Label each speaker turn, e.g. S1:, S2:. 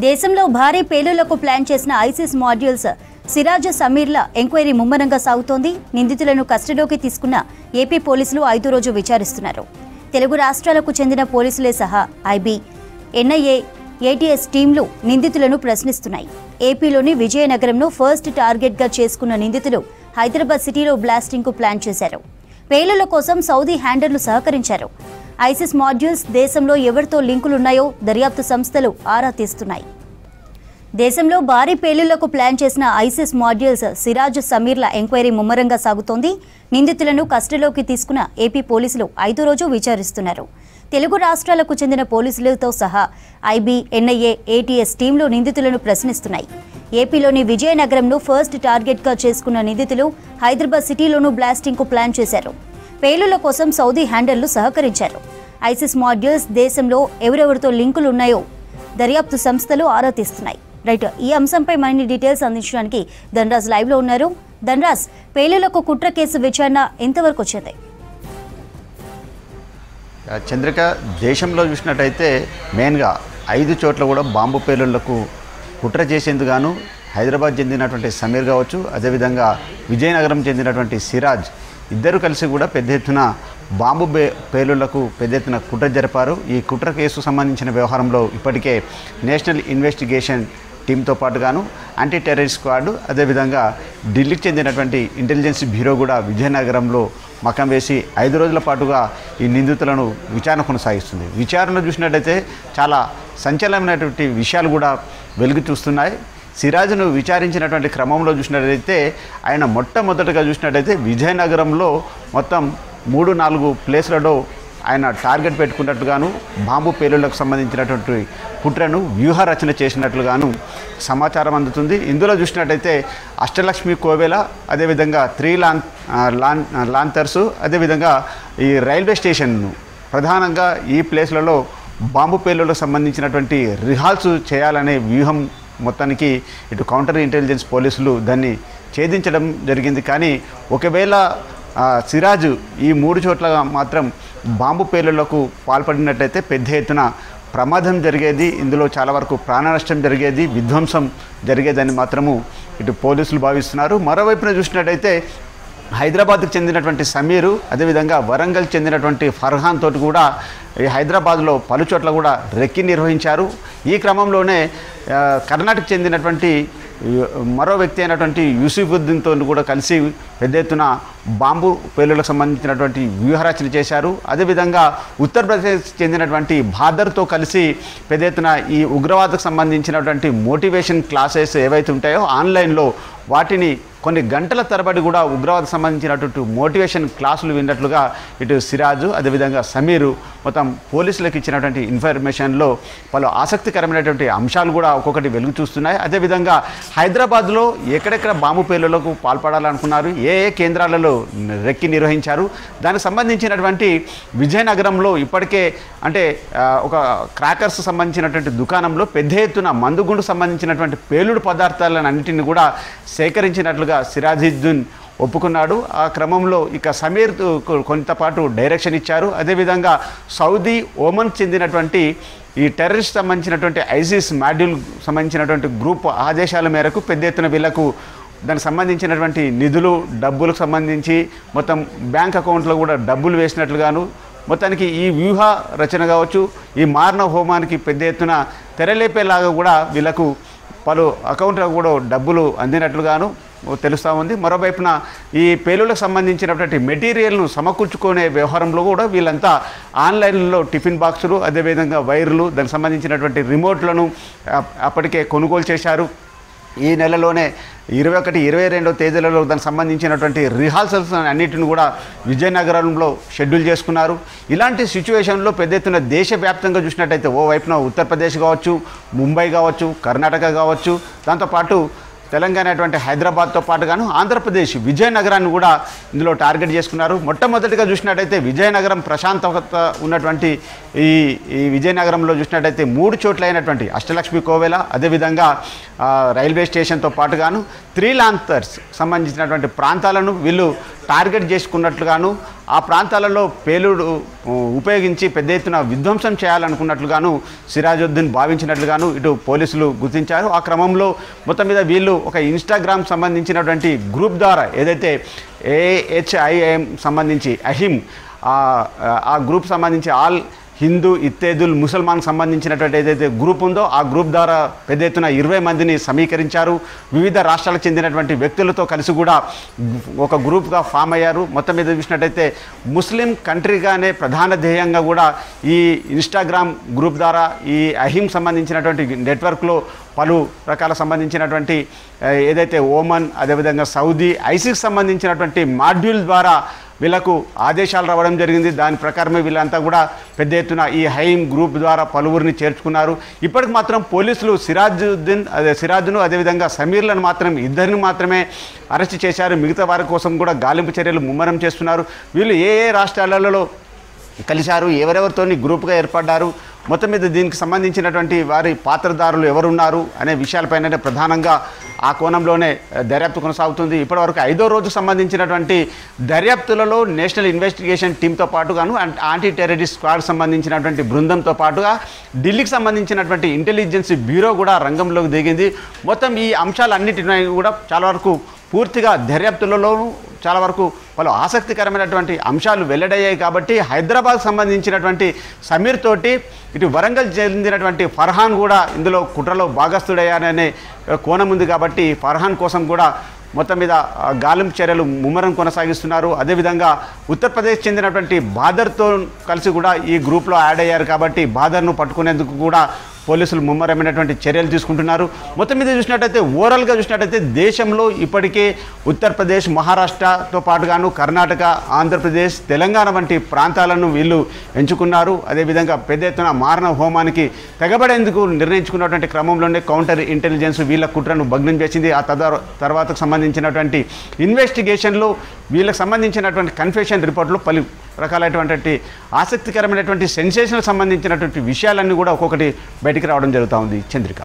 S1: దేశంలో భారీ పేలుళ్లకు ప్లాన్ చేసిన ఐసిస్ మాడ్యూల్స్ సిరాజ్ సమీర్ల ఎంక్వైరీ ముమ్మరంగా సాగుతోంది. నిందితులను కస్టడీలోకి తీసుకున్న ఏపీ పోలీసులు 5వ రోజు విచారిస్తున్నారు. తెలుగు రాష్ట్రాలకు చెందిన పోలీసులే సహా ఐబీ, ఎన్ఐఏ, ఏటీఎస్ టీంలు నిందితులను ప్రశ్నిస్తున్నాయి. ఏపీలోని విజయనగరంను ఫస్ట్ టార్గెట్గా చేసుకున్న నిందితులు హైదరాబాద్ సిటీలో బ్లాస్టింగ్కు ప్లాన్ చేశారు. పేలుళ్ల కోసం సౌదీ హ్యాండర్లు సహకరించారు. ఐసిస్ మాడ్యూల్స్ దేశంలో ఎవరితో లింకులున్నాయో దర్యాప్తు సంస్థలు ఆరా తీస్తున్నాయి. దేశంలో భారీ పేలుళ్లకు ప్లాన్ చేసిన ఐసిస్ మాడ్యూల్స్ సిరాజ్ సమీర్ల ఎంక్వైరీ ముమ్మరంగా సాగుతోంది. నిందితులను కస్టడీలోకి తీసుకున్న ఏపీ పోలీసులు 5వ రోజు విచారిస్తున్నారు. తెలుగు రాష్ట్రాలకు చెందిన పోలీసులతో సహా ఐబీ, ఎన్ఐఏ, ఏటీఎస్ టీంలు నిందితులను ప్రశ్నిస్తున్నాయి. ఏపీలోని విజయనగరంను ఫస్ట్ టార్గెట్గా చేసుకున్న నిందితులు హైదరాబాద్ సిటీలోనూ బ్లాస్టింగ్కు ప్లాన్ చేశారు. పేలుళ్ల కోసం సౌదీ హ్యాండర్లు సహకరించారు. ఐసిస్ మాడ్యూల్స్ దేశంలో ఎవరెవరితో లింకులు ఉన్నాయో దర్యాప్తు సంస్థలు ఆరా తీస్తున్నాయి. రైట్, ఈ అంశంపై మరిన్ని డీటెయిల్స్ అందించడానికి ధనరాజ్ లైవ్లో ఉన్నారు. ధనరాజ్, పేలుళ్లకు కుట్ర కేసు విచారణ ఎంతవరకు వచ్చింది?
S2: చంద్రిక, దేశంలో చూసినట్టయితే మెయిన్గా 5 చోట్ల కూడా బాంబు పేలుళ్లకు కుట్ర చేసేందుకు హైదరాబాద్ చెందినటువంటి సమీర్ కావచ్చు, అదేవిధంగా విజయనగరం చెందినటువంటి సిరాజ్ ఇద్దరు కలిసి కూడా పెద్ద ఎత్తున బాంబు పేలుళ్లకు పెద్ద ఎత్తున కుట్ర జరిపారు. ఈ కుట్ర కేసుకు సంబంధించిన వ్యవహారంలో ఇప్పటికే నేషనల్ ఇన్వెస్టిగేషన్ టీంతో పాటుగాను యాంటీ టెర్రరిస్ట్ స్క్వాడ్, అదేవిధంగా ఢిల్లీకి చెందినటువంటి ఇంటెలిజెన్స్ బ్యూరో కూడా విజయనగరంలో మకం వేసి 5 రోజుల పాటుగా ఈ నిందితులను విచారణ కొనసాగిస్తుంది. విచారణలో చూసినట్టయితే చాలా సంచలనమైనటువంటి విషయాలు కూడా వెలుగు చూస్తున్నాయి. సిరాజ్ను విచారించినటువంటి క్రమంలో చూసినట్టయితే ఆయన మొట్టమొదటిగా చూసినట్టయితే విజయనగరంలో మొత్తం 3-4 ప్లేస్లలో ఆయన టార్గెట్ పెట్టుకున్నట్లుగాను బాంబు పేలుళ్లకు సంబంధించినటువంటి కుట్రను వ్యూహ రచన చేసినట్లుగాను సమాచారం అందుతుంది. ఇందులో చూసినట్టయితే అష్టలక్ష్మి కోవెల, అదేవిధంగా 3 లాంతర్సు, అదేవిధంగా ఈ రైల్వే స్టేషన్ను ప్రధానంగా ఈ ప్లేస్లలో బాంబు పేలుళ్లకు సంబంధించినటువంటి రిహాల్స్ చేయాలనే వ్యూహం మొత్తానికి ఇటు కౌంటర్ ఇంటెలిజెన్స్ పోలీసులు దాన్ని ఛేదించడం జరిగింది. కానీ ఒకవేళ సిరాజ్ ఈ 3 చోట్ల మాత్రం బాంబు పేలుళ్లకు పాల్పడినట్టయితే పెద్ద ఎత్తున ప్రమాదం జరిగేది, ఇందులో చాలా వరకు ప్రాణ నష్టం జరిగేది, విధ్వంసం జరిగేదని మాత్రము ఇటు పోలీసులు భావిస్తున్నారు. మరోవైపున చూసినట్టయితే హైదరాబాద్కు చెందినటువంటి సమీరు, అదేవిధంగా వరంగల్ చెందినటువంటి ఫర్హాన్ తోటి కూడా ఈ హైదరాబాద్లో పలుచోట్ల కూడా రెక్కి నిర్వహించారు. ఈ క్రమంలోనే కర్ణాటక చెందినటువంటి మరో వ్యక్తి అయినటువంటి యూసుఫుద్దీన్తో కూడా కలిసి పెద్ద ఎత్తున బాంబు పేలుళ్లకు సంబంధించినటువంటి వ్యూహరచన చేశారు. అదేవిధంగా ఉత్తరప్రదేశ్ చెందినటువంటి భాదర్తో కలిసి పెద్ద ఎత్తున ఈ ఉగ్రవాదకు సంబంధించినటువంటి మోటివేషన్ క్లాసెస్ ఏవైతే ఉంటాయో ఆన్లైన్లో వాటిని కొన్ని గంటల తరబడి కూడా ఉగ్రవాదకు సంబంధించినటువంటి మోటివేషన్ క్లాసులు విన్నట్లుగా ఇటు సిరాజు, అదేవిధంగా సమీరు మొత్తం పోలీసులకు ఇచ్చినటువంటి ఇన్ఫర్మేషన్లో పలు ఆసక్తికరమైనటువంటి అంశాలు కూడా ఒక్కొక్కటి వెలుగు చూస్తున్నాయి. అదేవిధంగా హైదరాబాద్లో ఎక్కడెక్కడ బాంబు పేలుళ్లకు పాల్పడాలనుకున్నారు, ఏ కేంద్రాలలో రెక్కి నిర్వహించారు, దానికి సంబంధించినటువంటి విజయనగరంలో ఇప్పటికే అంటే ఒక క్రాకర్స్ సంబంధించినటువంటి దుకాణంలో పెద్ద ఎత్తున మందుగుండు సంబంధించినటువంటి పేలుడు పదార్థాలను అన్నింటినీ కూడా సేకరించినట్లుగా సిరాజుద్దీన్ ఒప్పుకున్నాడు. ఆ క్రమంలో ఇక సమీర్ కొంతపాటు డైరెక్షన్ ఇచ్చారు. అదేవిధంగా సౌదీ, ఓమన్ చెందినటువంటి ఈ టెర్రరిస్ట్ సంబంధించినటువంటి ఐసిస్ మాడ్యూల్ సంబంధించినటువంటి గ్రూప్ ఆదేశాల మేరకు పెద్ద ఎత్తున వీళ్లకు దానికి సంబంధించినటువంటి నిధులు, డబ్బులకు సంబంధించి మొత్తం బ్యాంక్ అకౌంట్లో కూడా డబ్బులు వేసినట్లుగాను మొత్తానికి ఈ వ్యూహ రచన కావచ్చు, ఈ మారణ హోమానికి పెద్ద ఎత్తున తెరలేపేలాగా కూడా వీళ్లకు పలు అకౌంట్లకు కూడా డబ్బులు అందినట్లుగాను తెలుస్తూ ఉంది. మరోవైపున ఈ పేలుళ్లకు సంబంధించినటువంటి మెటీరియల్ను సమకూర్చుకునే వ్యవహారంలో కూడా వీళ్ళంతా ఆన్లైన్లో టిఫిన్ బాక్సులు, అదేవిధంగా వైర్లు, దానికి సంబంధించినటువంటి రిమోట్లను అప్పటికే కొనుగోలు చేశారు. ఈ నెలలోనే 21, 22 తేదీలలో దానికి సంబంధించినటువంటి రిహార్సల్స్ అన్నిటిని కూడా విజయనగరంలో షెడ్యూల్ చేసుకున్నారు. ఇలాంటి సిచ్యువేషన్లో పెద్ద ఎత్తున దేశవ్యాప్తంగా చూసినట్టయితే ఓవైపున ఉత్తరప్రదేశ్ కావచ్చు, ముంబై కావచ్చు, కర్ణాటక కావచ్చు, దాంతోపాటు తెలంగాణ అటువంటి హైదరాబాద్తో పాటుగాను ఆంధ్రప్రదేశ్ విజయనగరాన్ని కూడా ఇందులో టార్గెట్ చేసుకున్నారు. మొట్టమొదటిగా చూసినట్టయితే విజయనగరం ప్రశాంతత ఉన్నటువంటి ఈ విజయనగరంలో చూసినట్టయితే 3 చోట్లైనటువంటి అష్టలక్ష్మి కోవెల, అదేవిధంగా రైల్వే స్టేషన్తో పాటుగాను 3 లాంతర్స్ సంబంధించినటువంటి ప్రాంతాలను వీళ్ళు టార్గెట్ చేసుకున్నట్లుగాను ఆ ప్రాంతాలలో పేలుడు ఉపయోగించి పెద్ద ఎత్తున విధ్వంసం చేయాలనుకున్నట్లుగాను సిరాజుద్దీన్ భావించినట్లుగాను ఇటు పోలీసులు గుర్తించారు. ఆ క్రమంలో మొత్తం మీద వీళ్ళు ఒక ఇన్స్టాగ్రామ్ సంబంధించినటువంటి గ్రూప్ ద్వారా ఏదైతే AHIM సంబంధించి అహిమ్ ఆ గ్రూప్ సంబంధించి ఆల్ హిందూ ఇత్తేదుల్ ముసల్మాన్ సంబంధించినటువంటి ఏదైతే గ్రూప్ ఉందో ఆ గ్రూప్ ద్వారా పెద్ద ఎత్తున 20 మందిని సమీకరించారు. వివిధ రాష్ట్రాలకు చెందినటువంటి వ్యక్తులతో కలిసి కూడా ఒక గ్రూప్గా ఫామ్ అయ్యారు. మొత్తం మీద చూసినట్టయితే ముస్లిం కంట్రీగానే ప్రధాన ధ్యేయంగా కూడా ఈ ఇన్స్టాగ్రామ్ గ్రూప్ ద్వారా ఈ అహిం సంబంధించినటువంటి నెట్వర్క్లో పలు రకాల సంబంధించినటువంటి ఏదైతే ఓమన్ అదేవిధంగా సౌదీ ఐసిస్ సంబంధించినటువంటి మాడ్యూల్ ద్వారా వీళ్ళకు ఆదేశాలు రావడం జరిగింది. దాని ప్రకారమే వీళ్ళంతా కూడా పెద్ద ఎత్తున ఈ హైమ్ గ్రూప్ ద్వారా పలువురిని చేర్చుకున్నారు. ఇప్పటికి మాత్రం పోలీసులు సిరాజ్ను అదేవిధంగా సమీర్లను మాత్రం ఇద్దరిని మాత్రమే అరెస్ట్ చేశారు. మిగతా వారి కోసం కూడా గాలింపు చర్యలు ముమ్మరం చేస్తున్నారు. వీళ్ళు ఏ రాష్ట్రాలలో కలిశారు, ఎవరెవరితో గ్రూప్గా ఏర్పడ్డారు, మొత్తం మీద దీనికి సంబంధించినటువంటి వారి పాత్రధారులు ఎవరున్నారు అనే విషయాలపైన ప్రధానంగా ఆ కోణంలోనే దర్యాప్తు కొనసాగుతుంది. ఇప్పటివరకు 5వ రోజు సంబంధించినటువంటి దర్యాప్తులలో నేషనల్ ఇన్వెస్టిగేషన్ టీంతో పాటుగాను యాంటీ టెర్రరిస్ట్ స్క్వాడ్ సంబంధించినటువంటి బృందంతో పాటుగా ఢిల్లీకి సంబంధించినటువంటి ఇంటెలిజెన్స్ బ్యూరో కూడా రంగంలోకి దిగింది. మొత్తం ఈ అంశాలన్నిటిని కూడా చాలా వరకు పూర్తిగా దర్యాప్తులలోనూ చాలా వరకు పలు ఆసక్తికరమైనటువంటి అంశాలు వెల్లడయ్యాయి. కాబట్టి హైదరాబాద్ సంబంధించినటువంటి సమీర్ తోటి ఇటు వరంగల్ చెందినటువంటి ఫర్హాన్ కూడా ఇందులో కుట్రలో భాగస్థుడయ్యాననే కోణం ఉంది. కాబట్టి ఫర్హాన్ కోసం కూడా మొత్తం మీద గాలింపు చర్యలు ముమ్మరం కొనసాగిస్తున్నారు. అదేవిధంగా ఉత్తరప్రదేశ్ చెందినటువంటి బాదర్తో కలిసి కూడా ఈ గ్రూప్లో యాడ్ అయ్యారు. కాబట్టి బాదర్ను పట్టుకునేందుకు కూడా పోలీసులు ముమ్మరమైనటువంటి చర్యలు తీసుకుంటున్నారు. మొత్తం మీద చూసినట్టయితే ఓవరాల్గా చూసినట్టయితే దేశంలో ఇప్పటికే ఉత్తరప్రదేశ్ మహారాష్ట్రతో పాటుగాను కర్ణాటక ఆంధ్రప్రదేశ్ తెలంగాణ వంటి ప్రాంతాలను వీళ్ళు ఎంచుకున్నారు. అదేవిధంగా పెద్ద ఎత్తున మారణ హోమానికి తెగబడేందుకు నిర్ణయించుకున్నటువంటి క్రమంలోనే కౌంటర్ ఇంటెలిజెన్స్ వీళ్ళ కుట్రను భగ్నం చేసింది. ఆ తర్వాతకు సంబంధించినటువంటి ఇన్వెస్టిగేషన్లో వీళ్ళకి సంబంధించినటువంటి కన్ఫెషన్ రిపోర్ట్లో పలు రకాలైనటువంటి ఆసక్తికరమైనటువంటి సెన్సేషనల్ సంబంధించినటువంటి విషయాలన్నీ కూడా ఒక్కొక్కటి బయటికి రావడం జరుగుతూ ఉంది. చంద్రిక.